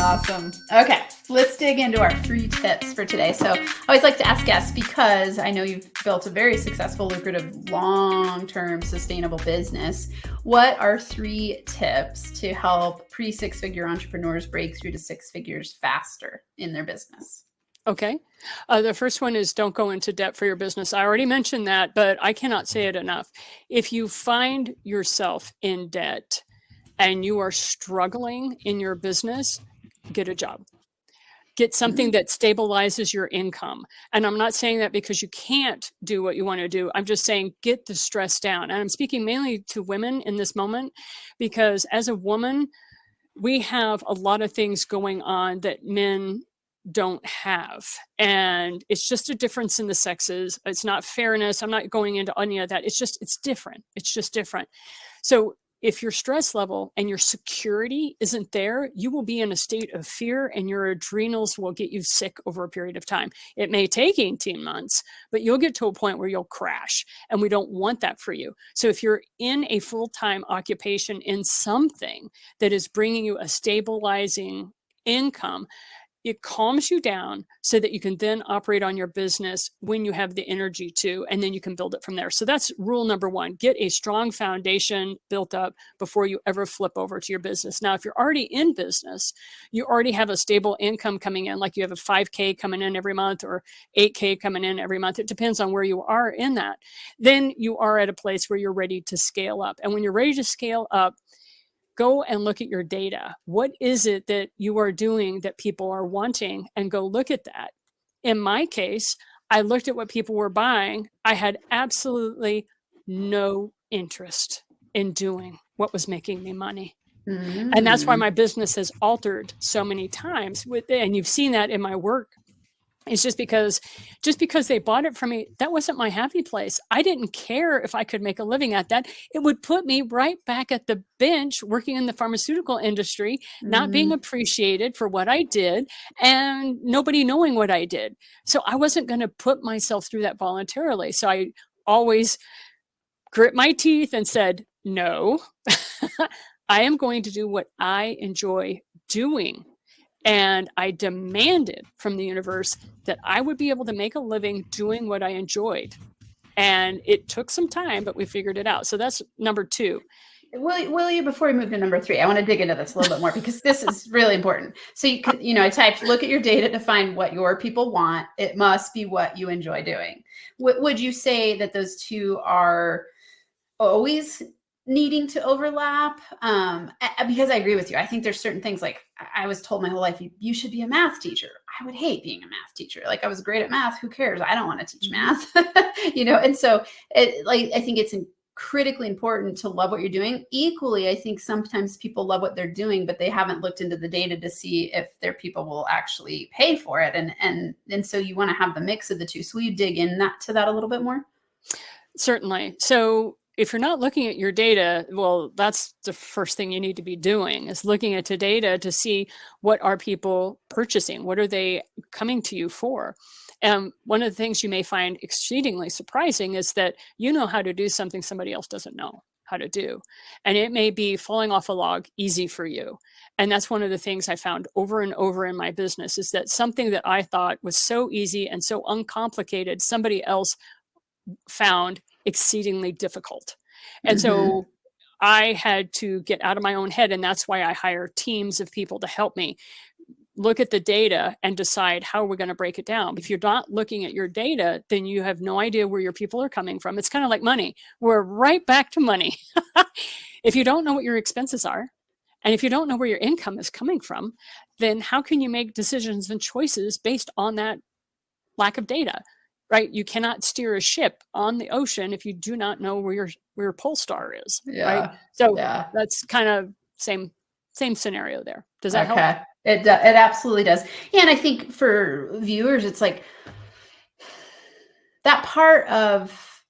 Awesome. Okay, let's dig into our 3 tips for today. So I always like to ask guests, because I know you've built a very successful, lucrative, long-term, sustainable business. What are 3 tips to help pre-6-figure entrepreneurs break through to 6 figures faster in their business? Okay. The first one is don't go into debt for your business. I already mentioned that, but I cannot say it enough. If you find yourself in debt and you are struggling in your business, get a job. Get something that stabilizes your income. And I'm not saying that because you can't do what you want to do. I'm just saying get the stress down. And I'm speaking mainly to women in this moment, because as a woman, we have a lot of things going on that men don't have. And it's just a difference in the sexes. It's not fairness. I'm not going into any of that. It's different. It's just different. So if your stress level and your security isn't there, you will be in a state of fear and your adrenals will get you sick over a period of time. It may take 18 months, but you'll get to a point where you'll crash, and we don't want that for you. So if you're in a full-time occupation in something that is bringing you a stabilizing income, it calms you down so that you can then operate on your business when you have the energy to, and then you can build it from there. So that's rule number 1. Get a strong foundation built up before you ever flip over to your business. Now, if you're already in business, you already have a stable income coming in, like you have a 5K coming in every month or 8K coming in every month. It depends on where you are in that. Then you are at a place where you're ready to scale up. And when you're ready to scale up, go and look at your data. What is it that you are doing that people are wanting? And go look at that. In my case, I looked at what people were buying. I had absolutely no interest in doing what was making me money. And that's why my business has altered so many times. And you've seen that in my work. It's just because they bought it from me, that wasn't my happy place. I didn't care if I could make a living at that. It would put me right back at the bench working in the pharmaceutical industry, not being appreciated for what I did and nobody knowing what I did. So I wasn't going to put myself through that voluntarily. So I always grit my teeth and said, no, I am going to do what I enjoy doing. And I demanded from the universe that I would be able to make a living doing what I enjoyed. And it took some time, but we figured it out. So that's number 2. Will you, before we move to number 3, I want to dig into this a little bit more, because this is really important. So I typed, look at your data to find what your people want. It must be what you enjoy doing. Would you say that those 2 are always needing to overlap? Because I agree with you. I think there's certain things, like I was told my whole life, you should be a math teacher. I would hate being a math teacher. Like, I was great at math. Who cares? I don't want to teach math. And so I think it's critically important to love what you're doing. Equally, I think sometimes people love what they're doing, but they haven't looked into the data to see if their people will actually pay for it. And so you want to have the mix of the 2. So will you dig to that a little bit more? Certainly. So if you're not looking at your data, well, that's the first thing you need to be doing, is looking at the data to see what are people purchasing? What are they coming to you for? And one of the things you may find exceedingly surprising is that you know how to do something somebody else doesn't know how to do. And it may be falling off a log easy for you. And that's one of the things I found over and over in my business, is that something that I thought was so easy and so uncomplicated, somebody else found exceedingly difficult. And so I had to get out of my own head. And that's why I hire teams of people to help me look at the data and decide how we're going to break it down. If you're not looking at your data, then you have no idea where your people are coming from. It's kind of like money. We're right back to money. If you don't know what your expenses are, and if you don't know where your income is coming from, then how can you make decisions and choices based on that lack of data? Right? You cannot steer a ship on the ocean if you do not know where your pole star is. Yeah. Right? So that's kind of same scenario there. Does that help? It absolutely does. Yeah, and I think for viewers, it's like that part of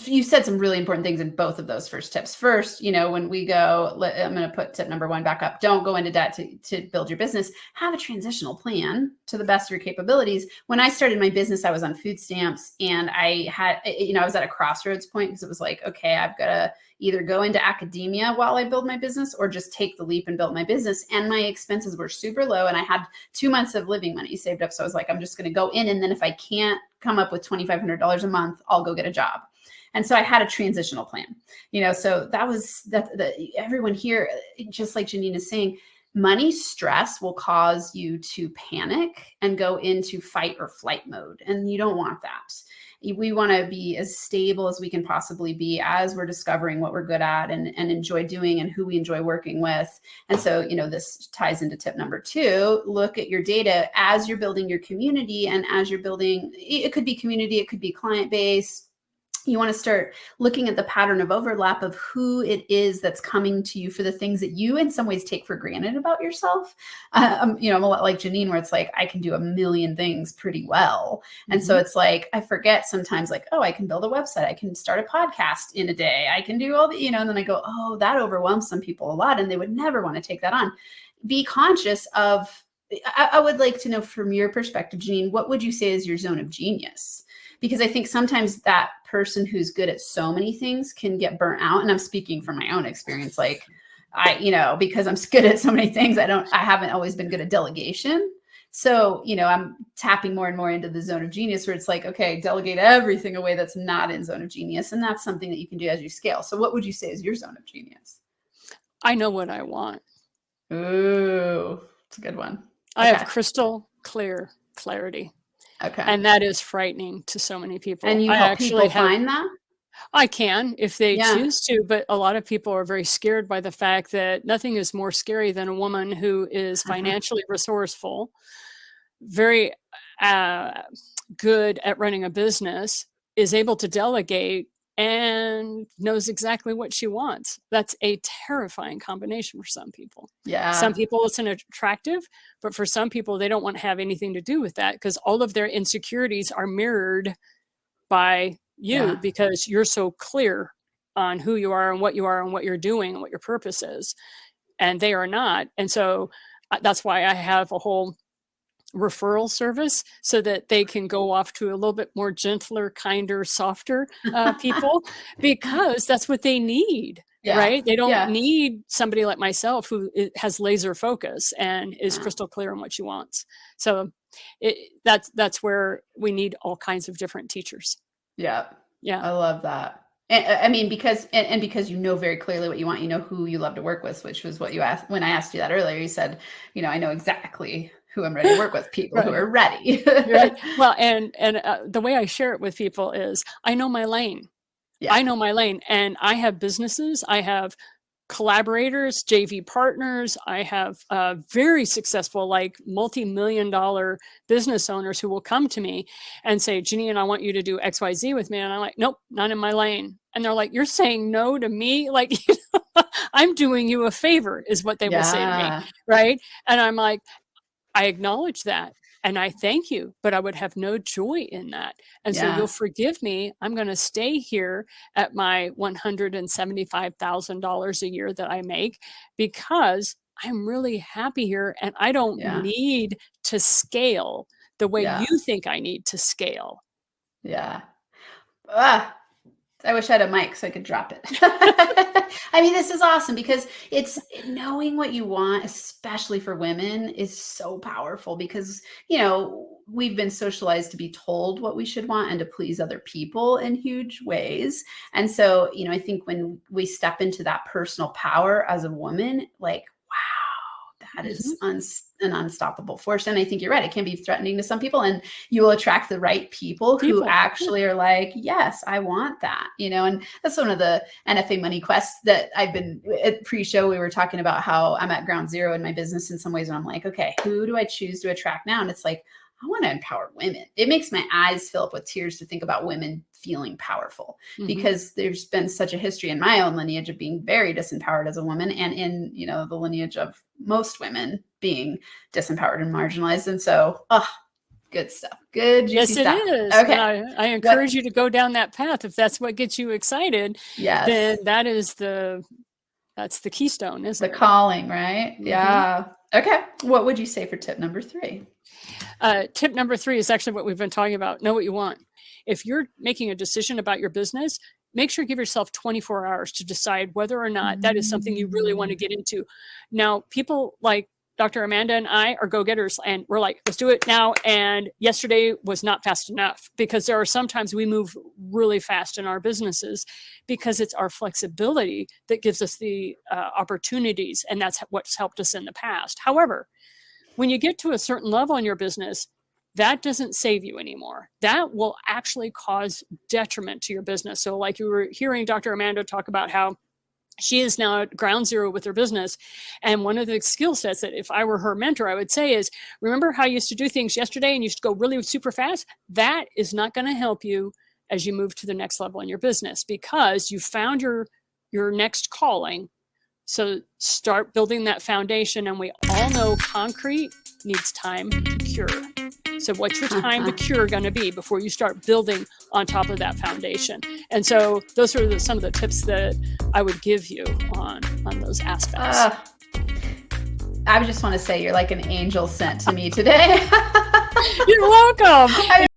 you said some really important things in both of those first tips. First, when we go, I'm going to put tip number 1 back up. Don't go into debt to build your business. Have a transitional plan to the best of your capabilities. When I started my business, I was on food stamps, and I had, I was at a crossroads point, because it was like, okay, I've got to either go into academia while I build my business, or just take the leap and build my business. And my expenses were super low, and I had 2 months of living money saved up. So I was like, I'm just going to go in, and then if I can't come up with $2,500 a month, I'll go get a job. And so I had a transitional plan, so that was everyone here, just like Janine is saying, money stress will cause you to panic and go into fight or flight mode. And you don't want that. We want to be as stable as we can possibly be as we're discovering what we're good at and enjoy doing, and who we enjoy working with. And so, this ties into tip number 2, look at your data as you're building your community, and as you're building, it could be community, it could be client base. You want to start looking at the pattern of overlap of who it is that's coming to you for the things that you in some ways take for granted about yourself. I'm a lot like Janine, where it's like, I can do a million things pretty well. And so it's like, I forget sometimes, like, oh, I can build a website. I can start a podcast in a day. I can do all the, and then I go, oh, that overwhelms some people a lot, and they would never want to take that on. Be conscious of, I would like to know from your perspective, Janine, what would you say is your zone of genius? Because I think sometimes that person who's good at so many things can get burnt out. And I'm speaking from my own experience. Like because I'm good at so many things, I haven't always been good at delegation. So, I'm tapping more and more into the zone of genius, where it's like, okay, delegate everything away that's not in zone of genius. And that's something that you can do as you scale. So what would you say is your zone of genius? I know what I want. Ooh, it's a good one. I have crystal clear clarity. Okay. And that is frightening to so many people. And you help people find that? I can, if they choose to, but a lot of people are very scared by the fact that nothing is more scary than a woman who is financially resourceful, very good at running a business, is able to delegate, and knows exactly what she wants. That's a terrifying combination for some people. Yeah. Some people it's an attractive, but for some people, they don't want to have anything to do with that, because all of their insecurities are mirrored by you, because you're so clear on who you are and what you're doing and what your purpose is, and they are not. And so that's why I have a whole referral service, so that they can go off to a little bit more gentler, kinder, softer people, because that's what they need. Right? They don't need somebody like myself who has laser focus and is crystal clear on what she wants. So that's where we need all kinds of different teachers. Yeah. I love that. And because you know very clearly what you want, who you love to work with, which was what you asked when I asked you that earlier. You said, I know exactly who I'm ready to work with, people who are ready. Right. Well, and the way I share it with people is, I know my lane. Yeah. I know my lane, and I have businesses. I have collaborators, JV partners. I have very successful, like multi-million-dollar business owners who will come to me and say, Janine, I want you to do XYZ with me. And I'm like, nope, not in my lane. And they're like, you're saying no to me? Like, I'm doing you a favor, is what they will say to me. Right. And I'm like, I acknowledge that, and I thank you, but I would have no joy in that. And so you'll forgive me. I'm going to stay here at my $175,000 a year that I make, because I'm really happy here, and I don't need to scale the way you think I need to scale. Yeah. I wish I had a mic so I could drop it. I mean, this is awesome, because it's knowing what you want, especially for women, is so powerful, because, we've been socialized to be told what we should want and to please other people in huge ways. And so, I think when we step into that personal power as a woman, like, wow, that is an unstoppable force. And I think you're right. It can be threatening to some people, and you will attract the right people who actually are like, yes, I want that, and that's one of the NFA money quests that I've been at pre-show. We were talking about how I'm at ground zero in my business in some ways. And I'm like, okay, who do I choose to attract now? And it's like, I want to empower women. It makes my eyes fill up with tears to think about women feeling powerful, because there's been such a history in my own lineage of being very disempowered as a woman, and in, the lineage of most women being disempowered and marginalized. And so, Good stuff. Good, juicy Yes, it stuff. is. Okay. And I encourage you to go down that path. If that's what gets you excited, Yes. then that's the keystone, isn't The it? calling, right? Mhm. Yeah. Okay. What would you say for tip number 3? Tip number 3 is actually what we've been talking about. Know what you want. If you're making a decision about your business, make sure you give yourself 24 hours to decide whether or not that is something you really want to get into. Now, people like Dr. Amanda and I are go-getters, and we're like, let's do it now. And yesterday was not fast enough, because there are sometimes we move really fast in our businesses because it's our flexibility that gives us the opportunities. And that's what's helped us in the past. However, when you get to a certain level in your business, that doesn't save you anymore. That will actually cause detriment to your business. So like you were hearing Dr. Amanda talk about how she is now at ground zero with her business. And one of the skill sets that if I were her mentor, I would say is, remember how you used to do things yesterday and you used to go really super fast? That is not going to help you as you move to the next level in your business, because you found your next calling. So start building that foundation. And we all know concrete needs time to cure. So what's your time to cure going to be before you start building on top of that foundation? And so those are some of the tips that I would give you on those aspects. I just want to say you're like an angel sent to me today. You're welcome.